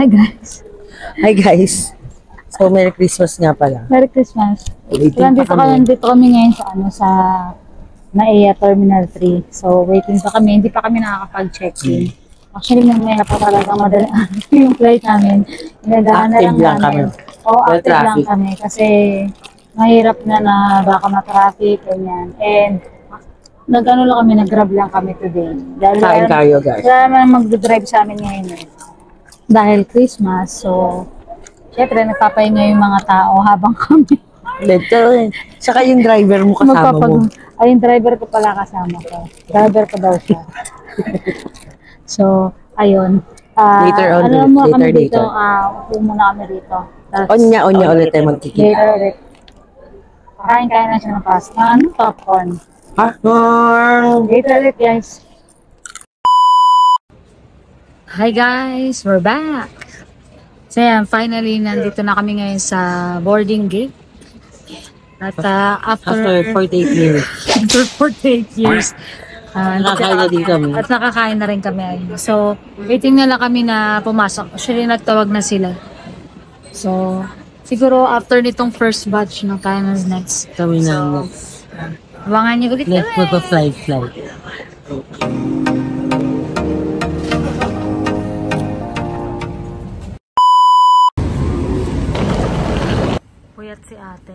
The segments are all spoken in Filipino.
Hi guys. Hi guys. So Merry Christmas nga pala. Merry Christmas. Waiting pa kami. Nandito kami ngayon sa NAIA Terminal 3. So waiting pa kami. Hindi pa kami nakakapag-check-in. Actually, mamaya pa talaga madali yung flight namin. Inadaan na lang kami. Oo, active lang kami. Kasi mahirap na baka ma-traffic, ganyan. And nag-ano lang kami, nag-grab lang kami today. Kain kayo guys. Wala naman mag-drive sa amin ngayon. Dahil Christmas, so syempre nagpapahinga yung mga tao habang kami. Saka yung driver mo kasama mo. Ay, yung driver ko pala kasama ko. Driver ko daw siya. So, ayun. Later on, alam mo kami later. dito, upo muna kami dito. Onya ulit tayo magkikita. Later ulit. Kain na siya ng pasta. Ano? Popcorn. Popcorn! Later ulit, guys. Hi guys, we're back. So yan, finally, nandito na kami ngayon sa boarding gate. At after 48 years. After 48 years. Nakakain na din kami. At nakakain na rin kami. So, waiting na lang kami na pumasok. Actually, nagtawag na sila. So, siguro after nitong first batch ng kain na next. Kami na. So, abangan niyo ulit Let's go to flight. Puyat si ate.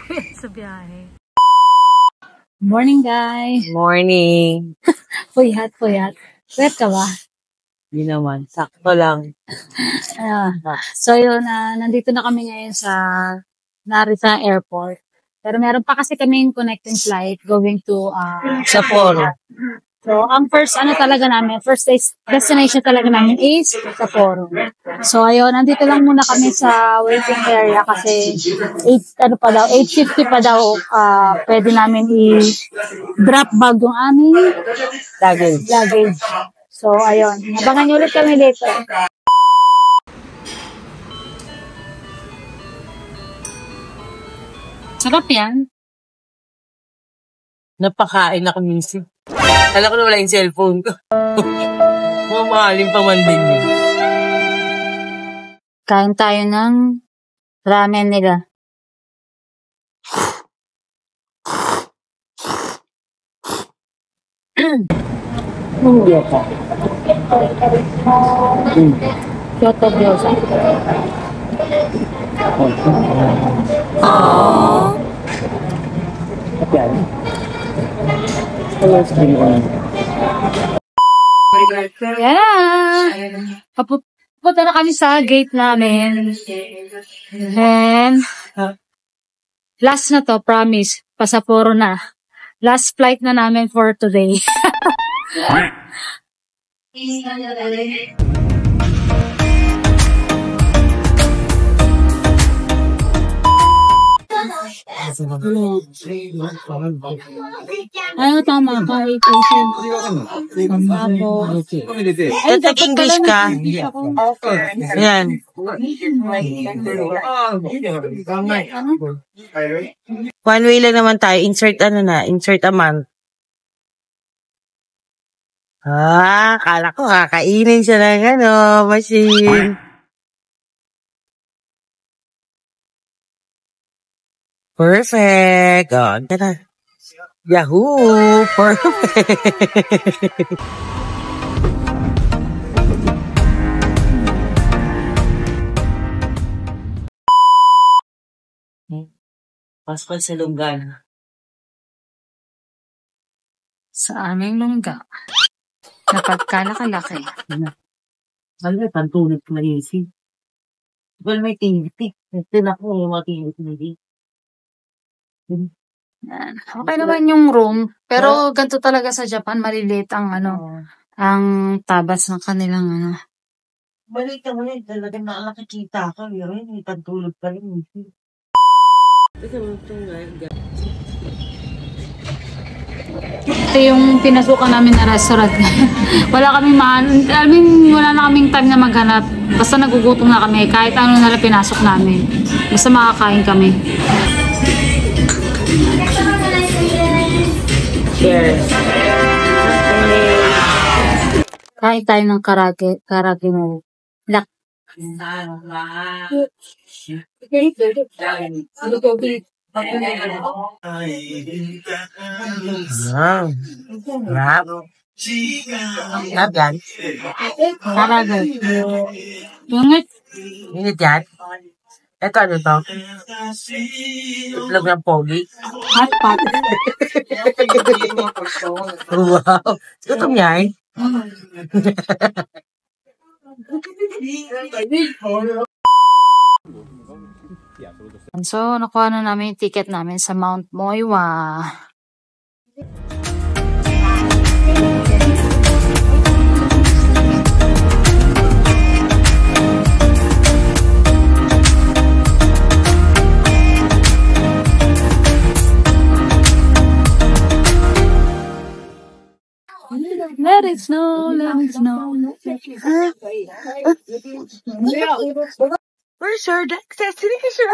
Puyat sa biyahe. Morning, guys. Morning. Puyat. Puyat ka ba? Hindi naman. Sakto lang. So, yun, nandito na kami ngayon sa Narita Airport. Pero meron pa kasi kaming connecting flight going to Sapporo. So, ang first destination talaga namin is Sapporo. So, ayun, nandito lang muna kami sa waiting area kasi 8:50 pa daw, pwede namin i-drop bag yung aming luggage. So, ayun, abangan nyo ulit kami dito. Sarap yan. Napakain ako minsan. Alam ko na wala yung cellphone ko. Mamahalin pa man din yun. Kain tayo ng ramen nila. Kyoto gyoza. Yeah! Papunta na kami sa gate namin. And last na to, promise. Pasaporo na. Last flight na namin for today. Ano tama ka? English ka? Yan. One way lang naman tayo. Insert a month. Kala ko kakainin siya ng machine. Perfect. Ganda na. Yahoo! Perfect. Paskal sa lungga. Sa aming lungga. Napagkalakalaki. Alam mo, pantulog ko manisip. Well, may TV. Ito na ko yung mga TV. Okay naman yung room, pero ganito talaga sa Japan, maliliit ang ang tabas ng kanilang Balik ka mo yun, talagang nakakita ka, yun, may pantulog pa rin. Ito yung pinasukan namin na restaurant. Wala na kaming time na maghanap. Basta nagugutom na kami, kahit ano na lang pinasok namin. Basta makakain kami. Cheers. Kain tayo ng karage mo. Lak. Grab. Grab yan. Karage. Yungit. Init yan. Ito ano to? Itlog ng pogi. Hot pot. Wow. Gutom yan. So, nakuha na namin yung ticket namin sa Mount Moiwa. Let it snow, let it snow. Where's your destination?